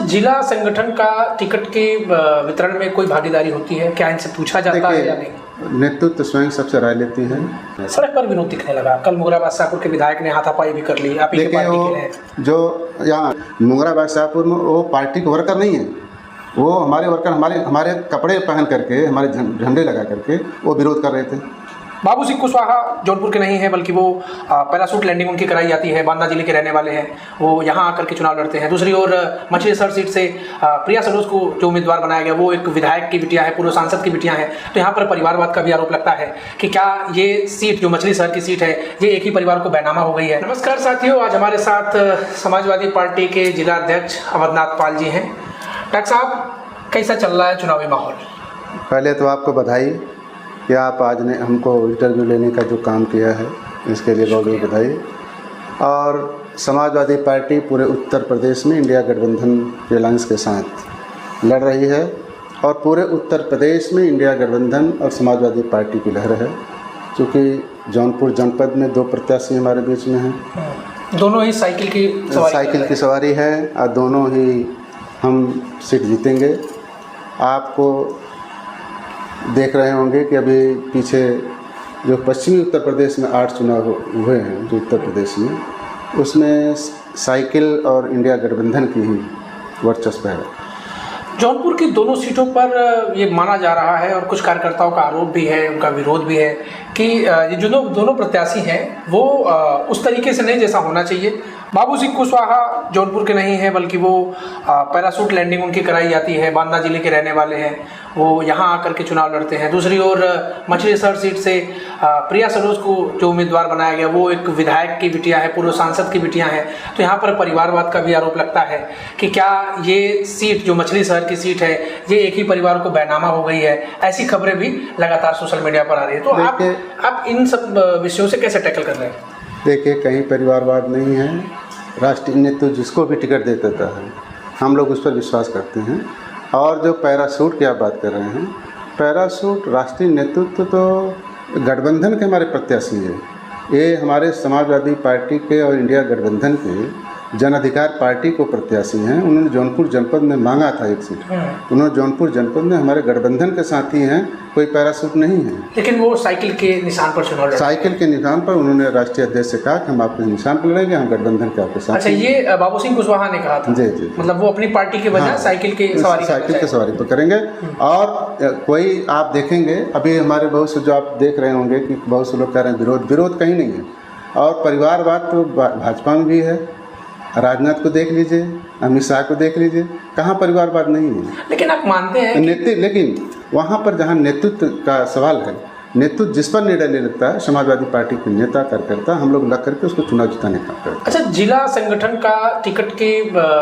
जिला संगठन का टिकट के वितरण में कोई भागीदारी होती है क्या? इनसे पूछा जाता है या नहीं? नेतृत्व स्वयं सबसे राय लेती है। सड़क पर विरोध दिखने लगा, कल मुंगराबाद शाहपुर के विधायक ने हाथापाई भी कर ली। आप ही के पार्टी के हैं। जो यहाँ मुंगराबाद शाहपुर में वो पार्टी के वर्कर नहीं है, वो हमारे वर्कर हमारे कपड़े पहन करके, हमारे झंडे लगा करके वो विरोध कर रहे थे। बाबू सिंह कुशवाहा जौनपुर के नहीं है, बल्कि वो पैरासूट लैंडिंग उनकी कराई जाती है, बांदा जिले के रहने वाले हैं, वो यहाँ आकर के चुनाव लड़ते हैं। दूसरी ओर मछलीशहर सीट से प्रिया सरोज को जो उम्मीदवार बनाया गया वो एक विधायक की बिटिया है, पूर्व सांसद की बिटिया है। तो यहाँ पर परिवारवाद का भी आरोप लगता है कि क्या ये सीट जो मछलीशहर की सीट है ये एक ही परिवार को बैनामा हो गई है। नमस्कार साथियों, आज हमारे साथ समाजवादी पार्टी के जिला अध्यक्ष अवधनाथ पाल जी हैं। डॉक्टर साहब, कैसा चल रहा है चुनावी माहौल? पहले तो आपको बधाई कि आप आज ने हमको इंटरव्यू लेने का जो काम किया है, इसके लिए बहुत बहुत बधाई। और समाजवादी पार्टी पूरे उत्तर प्रदेश में इंडिया गठबंधन के अलायंस के साथ लड़ रही है और पूरे उत्तर प्रदेश में इंडिया गठबंधन और समाजवादी पार्टी की लहर है। क्योंकि जौनपुर जनपद में 2 प्रत्याशी हमारे बीच में हैं, दोनों ही साइकिल की सवारी है और दोनों ही हम सीट जीतेंगे। आपको देख रहे होंगे कि अभी पीछे जो पश्चिमी उत्तर प्रदेश में 8 चुनाव हुए हैं जो उत्तर प्रदेश में, उसमें साइकिल और इंडिया गठबंधन की ही वर्चस्व है। जौनपुर की दोनों सीटों पर ये माना जा रहा है और कुछ कार्यकर्ताओं का आरोप भी है, उनका विरोध भी है कि ये जो दोनों प्रत्याशी हैं वो उस तरीके से नहीं जैसा होना चाहिए। बाबू सिंह कुशवाहा जौनपुर के नहीं है, बल्कि वो पैरासूट लैंडिंग उनकी कराई जाती है, बांदा जिले के रहने वाले हैं, वो यहाँ आकर के चुनाव लड़ते हैं। दूसरी ओर मछलीशहर सीट से प्रिया सरोज को जो उम्मीदवार बनाया गया वो एक विधायक की बिटिया है, पूर्व सांसद की बिटिया हैं। तो यहाँ पर परिवारवाद का भी आरोप लगता है कि क्या ये सीट जो मछलीशहर की सीट है ये एक ही परिवार को बैनामा हो गई है। ऐसी खबरें भी लगातार सोशल मीडिया पर आ रही है। तो आप इन सब विषयों से कैसे टैकल कर रहे हैं? देखिए, कहीं परिवारवाद नहीं है। राष्ट्रीय नेतृत्व जिसको भी टिकट दे देता है, हम लोग उस पर विश्वास करते हैं। और जो पैरासूट की आप बात कर रहे हैं, पैरासूट राष्ट्रीय नेतृत्व तो गठबंधन के हमारे प्रत्याशी है। ये हमारे समाजवादी पार्टी के और इंडिया गठबंधन के जन अधिकार पार्टी को प्रत्याशी हैं। उन्होंने जौनपुर जनपद में मांगा था एक सीट, उन्होंने जौनपुर जनपद में हमारे गठबंधन के साथी हैं, कोई पैरासूट नहीं है। लेकिन वो साइकिल के निशान पर चुनाव लड़े। साइकिल के निशान पर उन्होंने राष्ट्रीय अध्यक्ष से कहा कि हम आपके निशान पर लड़ेंगे, हम गठबंधन के आपके साथ। अच्छा, ये बाबू सिंह कुशवाहा ने कहा था? जी। मतलब वो अपनी पार्टी के बजाय साइकिल की सवारी पर करेंगे। और कोई आप देखेंगे अभी हमारे बहुत से जो आप देख रहे होंगे कि बहुत से लोग कह रहे हैं विरोध कहीं नहीं है। और परिवारवाद तो भाजपा में भी है। राजनाथ को देख लीजिए, अमित शाह को देख लीजिए, कहाँ परिवारवाद नहीं है। लेकिन आप मानते हैं लेकिन वहाँ पर जहाँ नेतृत्व का सवाल है, नेतृत्व जिस पर निर्णय ले लेता है, समाजवादी पार्टी के नेता कार्यकर्ता, हम लोग लग करके उसको चुनाव जिताने का करते हैं। अच्छा, जिला संगठन का टिकट के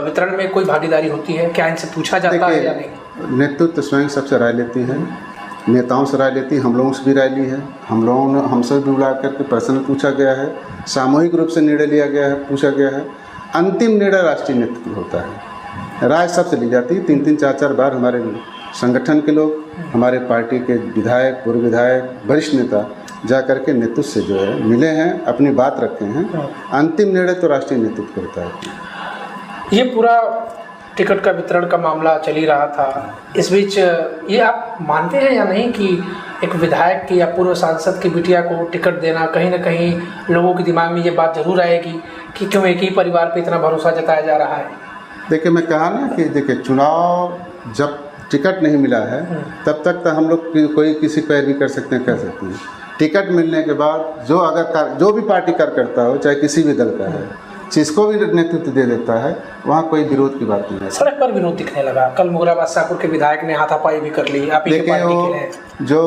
वितरण में कोई भागीदारी होती है क्या? इनसे पूछा जाता है या नहीं? नेतृत्व स्वयं सबसे राय लेती है, नेताओं से राय लेती है, हम लोगों से भी राय ली है। हम लोगों ने हमसे भी बुला करके पर्सनल पूछा गया है, सामूहिक रूप से निर्णय लिया गया है, पूछा गया है। अंतिम निर्णय राष्ट्रीय नेतृत्व होता है, राय सबसे ली जाती है। 3-3, 4-4 बार हमारे संगठन के लोग, हमारे पार्टी के विधायक, पूर्व विधायक, वरिष्ठ नेता जा कर के नेतृत्व से जो है मिले हैं, अपनी बात रखे हैं। अंतिम निर्णय तो राष्ट्रीय नेतृत्व होता है। ये पूरा टिकट का वितरण का मामला चल ही रहा था। इस बीच ये आप मानते हैं या नहीं कि एक विधायक की या पूर्व सांसद की बिटिया को टिकट देना, कहीं ना कहीं लोगों के दिमाग में ये बात जरूर आएगी कि क्यों एक ही परिवार पे इतना भरोसा जताया जा रहा है? देखिए, मैं कहा ना कि देखिए, चुनाव जब टिकट नहीं मिला है तब तक तो हम लोग कोई किसी पैरवी कर सकते हैं, कह सकते हैं। टिकट मिलने के बाद जो भी पार्टी कार्यकर्ता हो, चाहे किसी भी दल का है, जिसको भी नेतृत्व दे देता है, वहाँ कोई विरोध की बात नहीं है। सड़क पर विरोध दिखने लगा, कल मुंगराबाद शाहपुर के विधायक ने हाथापाई भी कर ली। आप ही के पार्टी के हैं। जो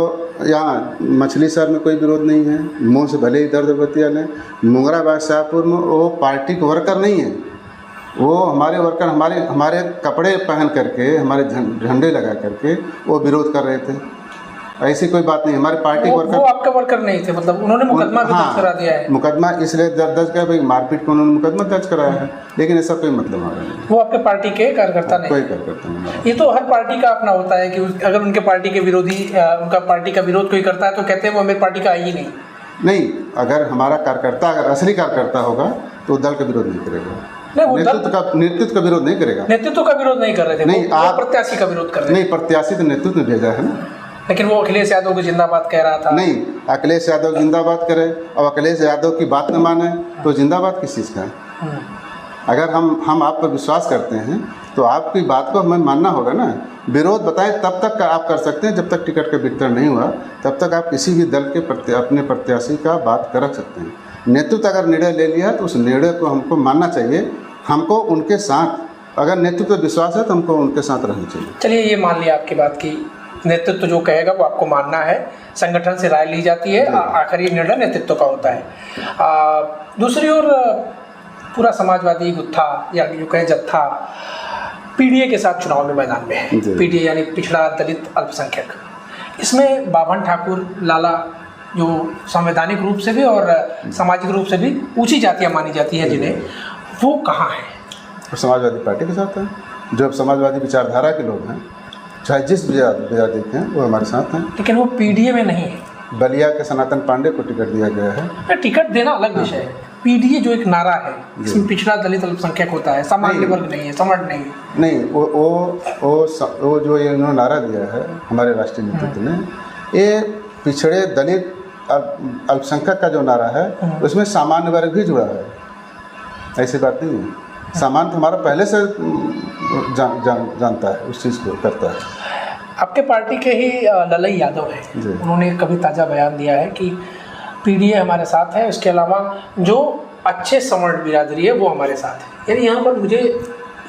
यहाँ मछलीशहर में कोई विरोध नहीं है, मुँह से भले ही दर्द बतिया लें। मुंगराबाद शाहपुर में वो पार्टी के वर्कर नहीं है, वो हमारे वर्कर हमारे कपड़े पहन करके, हमारे झंडे लगा करके वो विरोध कर रहे थे। ऐसी कोई बात नहीं। हमारे पार्टी वर्कर, वो आपके वर्कर नहीं थे, मतलब उन्होंने मुकदमा भी दर्ज करा दिया है। मुकदमा इसलिए दर्ज किया भाई, मारपीट को उन्होंने मुकदमा दर्ज कराया है, लेकिन ऐसा कोई मतलब हमारा नहीं। वो आपके पार्टी के कार्यकर्ता नहीं? कोई कार्यकर्ता नहीं। ये तो हर पार्टी का अपना होता है कि अगर उनके पार्टी के विरोधी उनका पार्टी का विरोध कोई करता है तो कहते हैं वो मेरी पार्टी का है ही नहीं। अगर हमारा कार्यकर्ता अगर असली कार्यकर्ता होगा तो दल का विरोध नहीं करेगा। नहीं, वो नेतृत्व का विरोध नहीं करेगा। नेतृत्व का विरोध नहीं कर रहे थे, नहीं, वो आप प्रत्याशी का विरोध कर रहे थे। नहीं, प्रत्याशी तो नेतृत्व ने भेजा है ना। लेकिन वो अखिलेश यादव को जिंदाबाद कह रहा था। नहीं, अखिलेश यादव जिंदाबाद करे और अखिलेश यादव की बात न माने तो जिंदाबाद किस चीज़ का है? अगर हम आप पर विश्वास करते हैं तो आपकी बात को हमें मानना होगा ना। विरोध बताएं तब तक आप कर सकते हैं, जब तक टिकट का वितरण नहीं हुआ तब तक आप किसी भी दल के अपने प्रत्याशी का बात कर सकते हैं। नेतृत्व अगर निर्णय ले लिया तो उस निर्णय को हमको मानना चाहिए। हमको उनके साथ, अगर नेतृत्व विश्वास है तो हमको उनके साथ रहना चाहिए। चलिए, ये मान लिया आपकी बात की नेतृत्व जो कहेगा वो आपको मानना है, संगठन से राय ली जाती है, आखिर ये निर्णय नेतृत्व का होता है। दूसरी ओर पूरा समाजवादी गुत्था या जो कहे जत्था पीडीए के साथ चुनाव में मैदान में है। पीडीए यानी पिछड़ा दलित अल्पसंख्यक, इसमें बाभन ठाकुर लाला जो संवैधानिक रूप से भी और सामाजिक रूप से भी ऊंची जातियां मानी जाती हैं जिन्हें, वो कहाँ हैं? समाजवादी पार्टी के साथ हैं। जो समाजवादी विचारधारा के लोग हैं, चाहे जिस विचारधारा हैं, वो हमारे साथ हैं। लेकिन वो पीडीए में नहीं है। बलिया के सनातन पांडे को टिकट दिया गया है। टिकट देना अलग विषय है। पीडीए जो एक नारा है, इसमें पिछड़ा दलित अल्पसंख्यक होता है, सामान्य वर्ग नहीं है, समर्थ नहीं है। नहीं, वो जो ये उन्होंने नारा दिया है हमारे राष्ट्रीय नेतृत्व ने, ये पिछड़े दलित अल्पसंख्यक का जो नारा है उसमें सामान्य वर्ग भी जुड़ा है। ऐसी बात नहीं है। सामान्य तो हमारा पहले से जानता है, उस चीज़ को करता है। आपके पार्टी के ही ललई यादव हैं, उन्होंने कभी ताज़ा बयान दिया है कि पीडीए हमारे साथ है, इसके अलावा जो अच्छे सवर्ण बिरादरी है वो हमारे साथ है। यानी यहाँ पर मुझे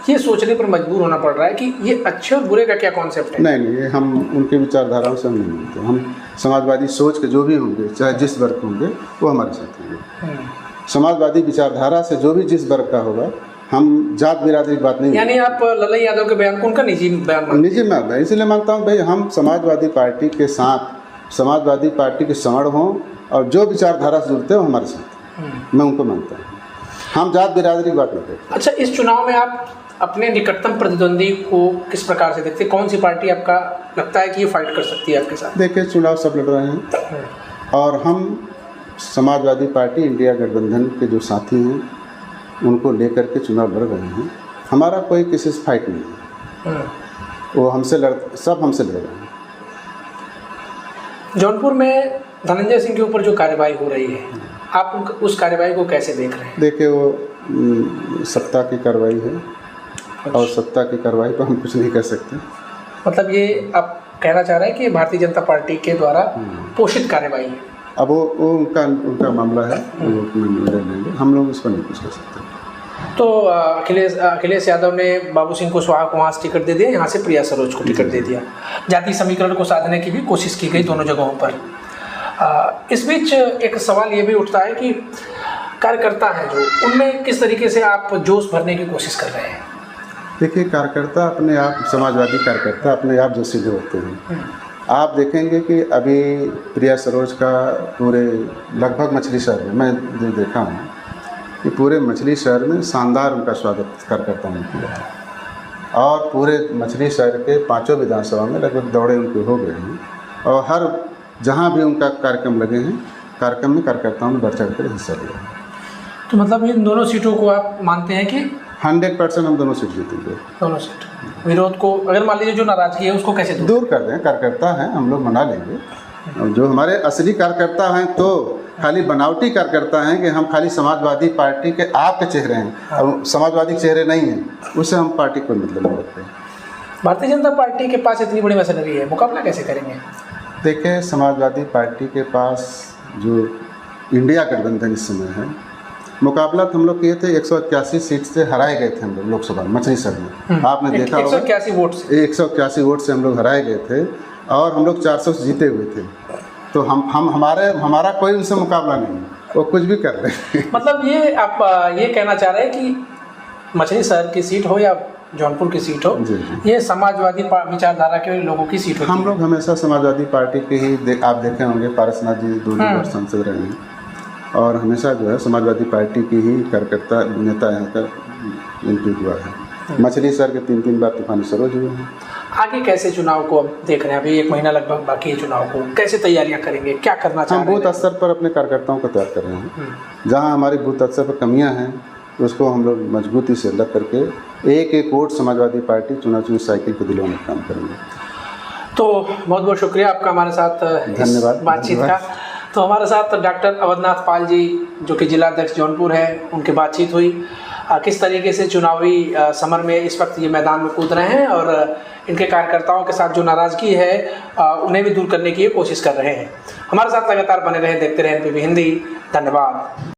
ये सोचने पर मजबूर होना पड़ रहा है कि ये अच्छे और बुरे का क्या कॉन्सेप्ट है। नहीं, ये हम उनके विचारधाराओं से हम नहीं मिलते। हम समाजवादी सोच के जो भी होंगे, चाहे जिस वर्ग के होंगे, वो हमारे साथ होंगे। समाजवादी विचारधारा से जो भी जिस वर्ग का होगा, हम जात बिरादरी की बात नहीं। यानी आप ललई यादव के बयान को उनका निजी बयान? निजी मैं इसलिए मानता हूँ भाई, हम समाजवादी पार्टी के साथ, समाजवादी पार्टी के समण हों और जो विचारधारा से जुड़ते हैं वो हमारे साथ, मैं उनको मानता हूँ। हम जात बिरादरी की बात नहीं करते। अच्छा, इस चुनाव में आप अपने निकटतम प्रतिद्वंदी को किस प्रकार से देखते हैं? कौन सी पार्टी आपका लगता है कि ये फाइट कर सकती है आपके साथ? देखिए, चुनाव सब लड़ रहे हैं और हम समाजवादी पार्टी इंडिया गठबंधन के जो साथी हैं उनको लेकर के चुनाव लड़ रहे हैं। हमारा कोई किसी से फाइट नहीं है। वो सब हमसे लड़ रहे हैं। जौनपुर में धनंजय सिंह के ऊपर जो कार्रवाई हो रही है, आप उस कार्रवाई को कैसे देख रहे हैं? देखिए, वो सत्ता की कार्रवाई है और सत्ता की कार्रवाई पर हम कुछ नहीं कह सकते। मतलब ये आप कहना चाह रहे हैं कि भारतीय जनता पार्टी के द्वारा पोषित कार्रवाई है? अब वो उनका मामला है, वो अपना निर्णय लेंगे, हम लोग इस पर नहीं कुछ कर सकते। तो अखिलेश यादव ने बाबू सिंह कुशवाहा को वहाँ से टिकट दे दिया, यहाँ से प्रिया सरोज को टिकट दे दिया। जाति समीकरण को साधने की भी कोशिश की गई दोनों जगहों पर। इस बीच एक सवाल ये भी उठता है कि कार्यकर्ता हैं जो, उनमें किस तरीके से आप जोश भरने की कोशिश कर रहे हैं? देखिए, कार्यकर्ता अपने आप, समाजवादी कार्यकर्ता अपने आप जो सीधे होते हैं। आप देखेंगे कि अभी प्रिया सरोज का पूरे लगभग मछली शहर में, मैं जो देखा हूँ कि पूरे मछली शहर में शानदार उनका स्वागत कार्यकर्ताओं ने किया है और पूरे मछली शहर के 5 विधानसभा में लगभग दौड़े उनके हो गए हैं और हर जहाँ भी उनका कार्यक्रम लगे हैं, कार्यक्रम में कार्यकर्ताओं ने बढ़ चढ़ कर हिस्सा लिया है। तो मतलब इन दोनों सीटों को आप मानते हैं कि 100% हम दोनों सीट जीतेंगे? दोनों सीट। विरोध को, अगर मान लीजिए जो नाराजगी है उसको कैसे दूर कर दें? कार्यकर्ता हैं, हम लोग मना लेंगे। और जो हमारे असली कार्यकर्ता हैं, तो खाली बनावटी कार्यकर्ता हैं कि हम खाली समाजवादी पार्टी के आपके चेहरे हैं और समाजवादी चेहरे नहीं हैं, उससे हम पार्टी को मतलब नहीं रखते। भारतीय जनता पार्टी के पास इतनी बड़ी मशीनरी है, मुकाबला कैसे करेंगे? देखिए, समाजवादी पार्टी के पास जो इंडिया गठबंधन इस समय है, मुकाबला तो हम लोग किए थे 181 सीट से हराए गए थे हम लोग लोकसभा मछली शहर में। आपने देखा होगा 181 वोट से 181 वोट से हम लोग हराए गए थे और हम लोग 400 से जीते हुए थे। तो हमारा कोई उनसे मुकाबला नहीं है, वो कुछ भी कर रहे हैं। मतलब ये आप ये कहना चाह रहे हैं कि मछली शहर की सीट हो या जौनपुर की सीट हो, ये समाजवादी विचारधारा के लोगों की सीट होती है। हम लोग हमेशा समाजवादी पार्टी के ही आप देखे होंगे, पारसनाथ जी 2 बार सांसद रहे हैं और हमेशा जो है समाजवादी पार्टी की ही कार्यकर्ता नेता यहाँ का एमपी हुआ है। मछली शहर के 3 बार तूफानी सरोज हुए हैं। आगे कैसे चुनाव को अब देख रहे हैं? अभी 1 महीना लगभग बाकी है चुनाव को, कैसे तैयारियां करेंगे, क्या करना चाह रहे हैं? हम बूथ स्तर पर अपने कार्यकर्ताओं को तैयार कर रहे हैं। जहाँ हमारी बूथ स्तर पर कमियाँ हैं उसको हम लोग मजबूती से लग करके एक एक वोट समाजवादी पार्टी चुनावी साइकिल को दिलवाने का काम करेंगे। तो बहुत बहुत शुक्रिया आपका हमारे साथ धन्यवाद बातचीत का। तो हमारे साथ डॉक्टर अवधनाथ पाल जी जो कि जिला अध्यक्ष जौनपुर है, उनकी बातचीत हुई किस तरीके से चुनावी समर में इस वक्त ये मैदान में कूद रहे हैं और इनके कार्यकर्ताओं के साथ जो नाराज़गी है उन्हें भी दूर करने की कोशिश कर रहे हैं। हमारे साथ लगातार बने रहें, देखते रहें NPB हिंदी। धन्यवाद।